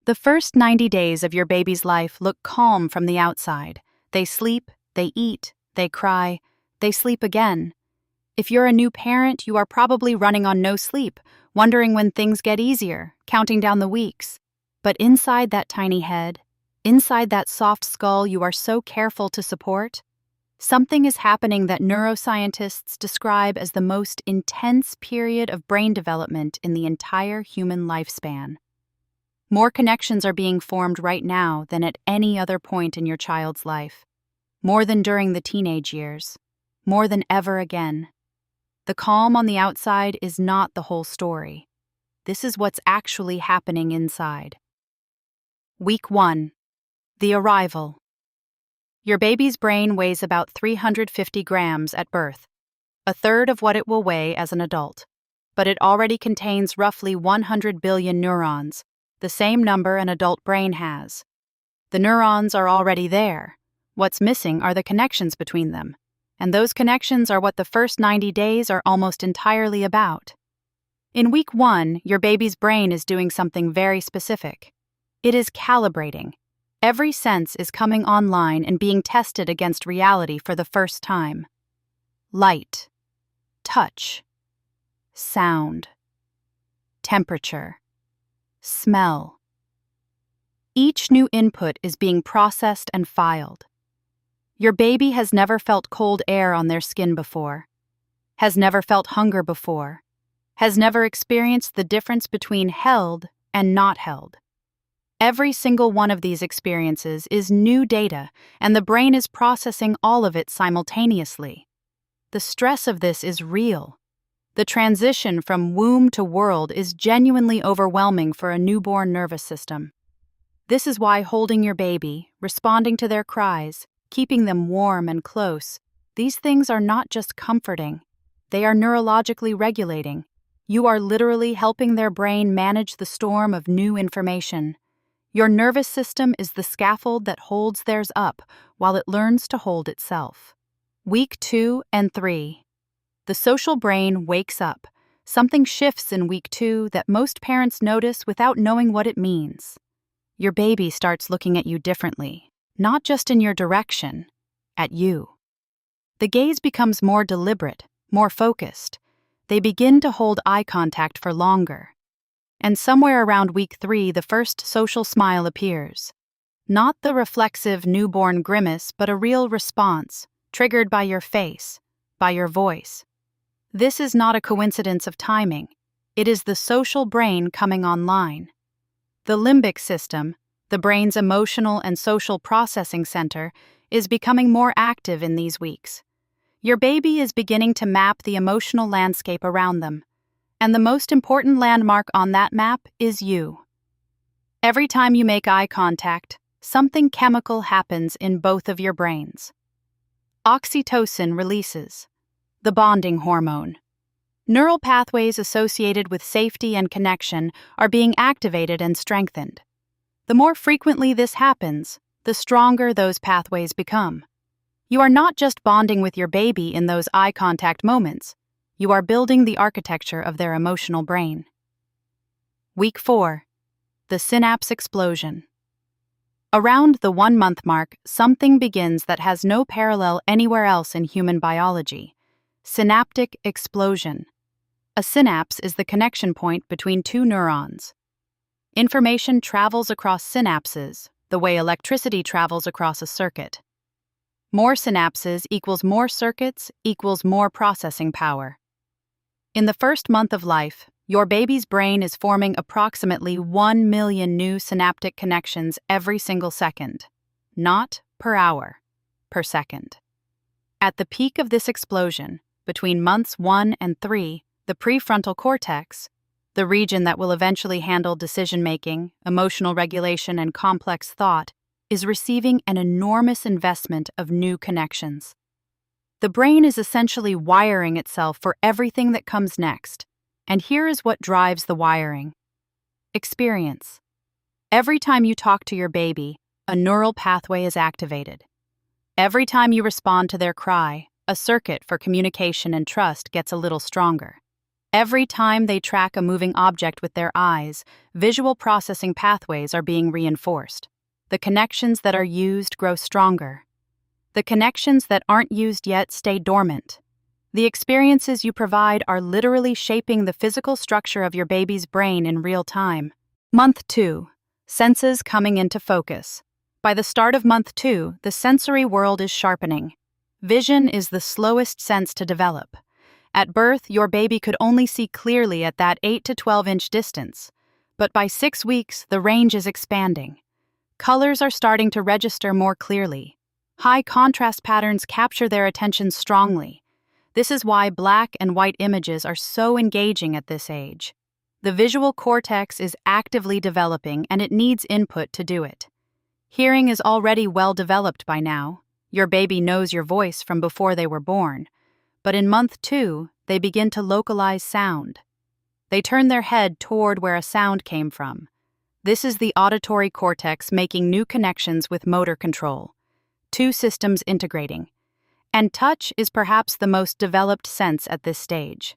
The first 90 days of your baby's life look calm from the outside. They sleep, they eat, they cry, they sleep again. If you're a new parent, you are probably running on no sleep, wondering when things get easier, counting down the weeks. But inside that tiny head, inside that soft skull you are so careful to support, something is happening that neuroscientists describe as the most intense period of brain development in the entire human lifespan. More connections are being formed right now than at any other point in your child's life. More than during the teenage years. More than ever again. The calm on the outside is not the whole story. This is what's actually happening inside. Week 1. The arrival. Your baby's brain weighs about 350 grams at birth, a third of what it will weigh as an adult. But it already contains roughly 100 billion neurons, the same number an adult brain has. The neurons are already there. What's missing are the connections between them. And those connections are what the first 90 days are almost entirely about. In week 1, your baby's brain is doing something very specific. It is calibrating. Every sense is coming online and being tested against reality for the first time. Light, touch, sound, temperature, smell. Each new input is being processed and filed. Your baby has never felt cold air on their skin before, has never felt hunger before, has never experienced the difference between held and not held. Every single one of these experiences is new data, and the brain is processing all of it simultaneously. The stress of this is real. The transition from womb to world is genuinely overwhelming for a newborn nervous system. This is why holding your baby, responding to their cries, keeping them warm and close, these things are not just comforting. They are neurologically regulating. You are literally helping their brain manage the storm of new information. Your nervous system is the scaffold that holds theirs up while it learns to hold itself. Week 2 and 3. The social brain wakes up. Something shifts in week 2 that most parents notice without knowing what it means. Your baby starts looking at you differently, not just in your direction, at you. The gaze becomes more deliberate, more focused. They begin to hold eye contact for longer. And somewhere around week 3, the first social smile appears. Not the reflexive newborn grimace, but a real response, triggered by your face, by your voice. This is not a coincidence of timing. It is the social brain coming online. The limbic system, the brain's emotional and social processing center, is becoming more active in these weeks. Your baby is beginning to map the emotional landscape around them. And the most important landmark on that map is you. Every time you make eye contact, something chemical happens in both of your brains. Oxytocin releases, the bonding hormone. Neural pathways associated with safety and connection are being activated and strengthened. The more frequently this happens, the stronger those pathways become. You are not just bonding with your baby in those eye contact moments. You are building the architecture of their emotional brain. Week 4. The synapse explosion. Around the 1-month mark, something begins that has no parallel anywhere else in human biology. Synaptic explosion. A synapse is the connection point between two neurons. Information travels across synapses, the way electricity travels across a circuit. More synapses equals more circuits equals more processing power. In the first month of life, your baby's brain is forming approximately 1 million new synaptic connections every single second. Not per hour, per second. At the peak of this explosion, between months 1 and 3, the prefrontal cortex, the region that will eventually handle decision-making, emotional regulation, and complex thought, is receiving an enormous investment of new connections. The brain is essentially wiring itself for everything that comes next, and here is what drives the wiring. Experience. Every time you talk to your baby, a neural pathway is activated. Every time you respond to their cry, a circuit for communication and trust gets a little stronger. Every time they track a moving object with their eyes, visual processing pathways are being reinforced. The connections that are used grow stronger. The connections that aren't used yet stay dormant. The experiences you provide are literally shaping the physical structure of your baby's brain in real time. Month 2. Senses coming into focus. By the start of month 2, the sensory world is sharpening. Vision is the slowest sense to develop. At birth, your baby could only see clearly at that 8 to 12-inch distance. But by 6 weeks, the range is expanding. Colors are starting to register more clearly. High contrast patterns capture their attention strongly. This is why black and white images are so engaging at this age. The visual cortex is actively developing, and it needs input to do it. Hearing is already well developed by now. Your baby knows your voice from before they were born. But in month 2, they begin to localize sound. They turn their head toward where a sound came from. This is the auditory cortex making new connections with motor control. Two systems integrating. And touch is perhaps the most developed sense at this stage.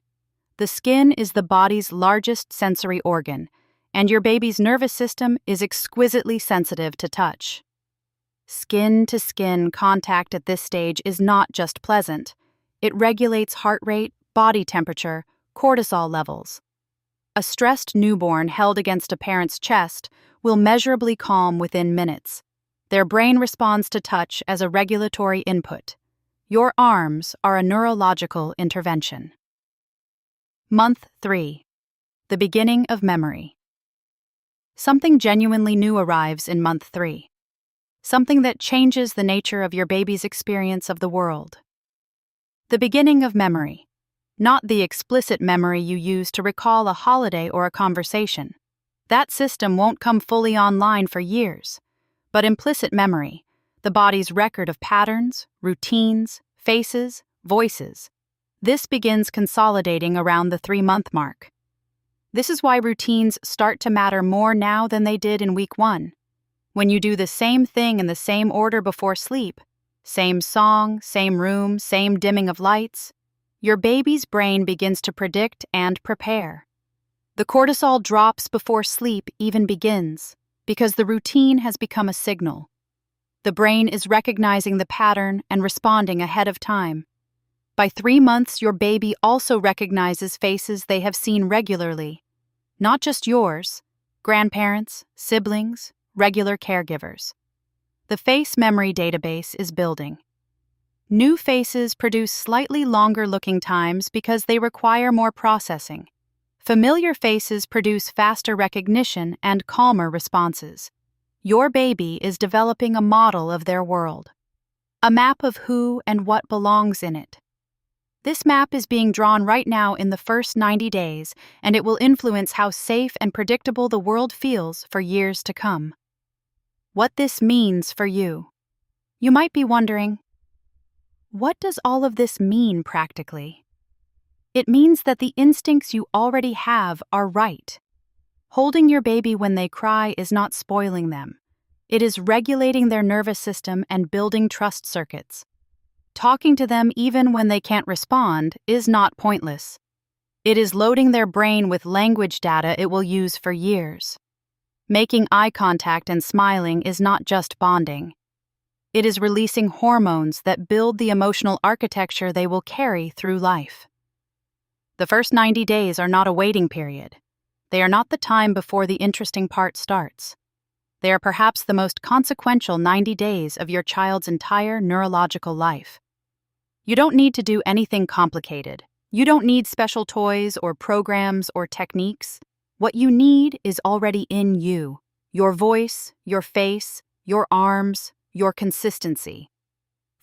The skin is the body's largest sensory organ, and your baby's nervous system is exquisitely sensitive to touch. Skin-to-skin contact at this stage is not just pleasant. It regulates heart rate, body temperature, cortisol levels. A stressed newborn held against a parent's chest will measurably calm within minutes. Their brain responds to touch as a regulatory input. Your arms are a neurological intervention. Month 3. The beginning of memory. Something genuinely new arrives in month 3. Something that changes the nature of your baby's experience of the world. The beginning of memory. Not the explicit memory you use to recall a holiday or a conversation. That system won't come fully online for years. But implicit memory, the body's record of patterns, routines, faces, voices. This begins consolidating around the 3-month mark. This is why routines start to matter more now than they did in week 1. When you do the same thing in the same order before sleep, same song, same room, same dimming of lights, your baby's brain begins to predict and prepare. The cortisol drops before sleep even begins, because the routine has become a signal. The brain is recognizing the pattern and responding ahead of time. By 3 months, your baby also recognizes faces they have seen regularly. Not just yours, grandparents, siblings, regular caregivers. The face memory database is building. New faces produce slightly longer-looking times because they require more processing. Familiar faces produce faster recognition and calmer responses. Your baby is developing a model of their world, a map of who and what belongs in it. This map is being drawn right now in the first 90 days, and it will influence how safe and predictable the world feels for years to come. What this means for you. You might be wondering, what does all of this mean practically? It means that the instincts you already have are right. Holding your baby when they cry is not spoiling them. It is regulating their nervous system and building trust circuits. Talking to them even when they can't respond is not pointless. It is loading their brain with language data it will use for years. Making eye contact and smiling is not just bonding. It is releasing hormones that build the emotional architecture they will carry through life. The first 90 days are not a waiting period. They are not the time before the interesting part starts. They are perhaps the most consequential 90 days of your child's entire neurological life. You don't need to do anything complicated. You don't need special toys or programs or techniques. What you need is already in you. Your voice, your face, your arms, your consistency.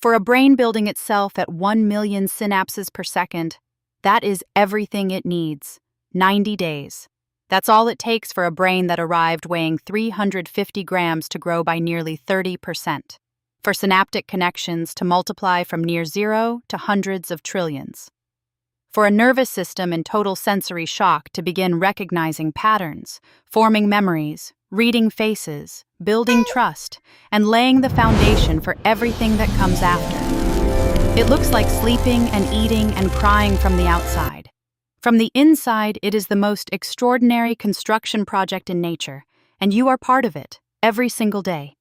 For a brain building itself at 1 million synapses per second, that is everything it needs. 90 days. That's all it takes for a brain that arrived weighing 350 grams to grow by nearly 30%. For synaptic connections to multiply from near zero to hundreds of trillions. For a nervous system in total sensory shock to begin recognizing patterns, forming memories, reading faces, building trust, and laying the foundation for everything that comes after. It looks like sleeping and eating and crying from the outside. From the inside, it is the most extraordinary construction project in nature, and you are part of it, every single day.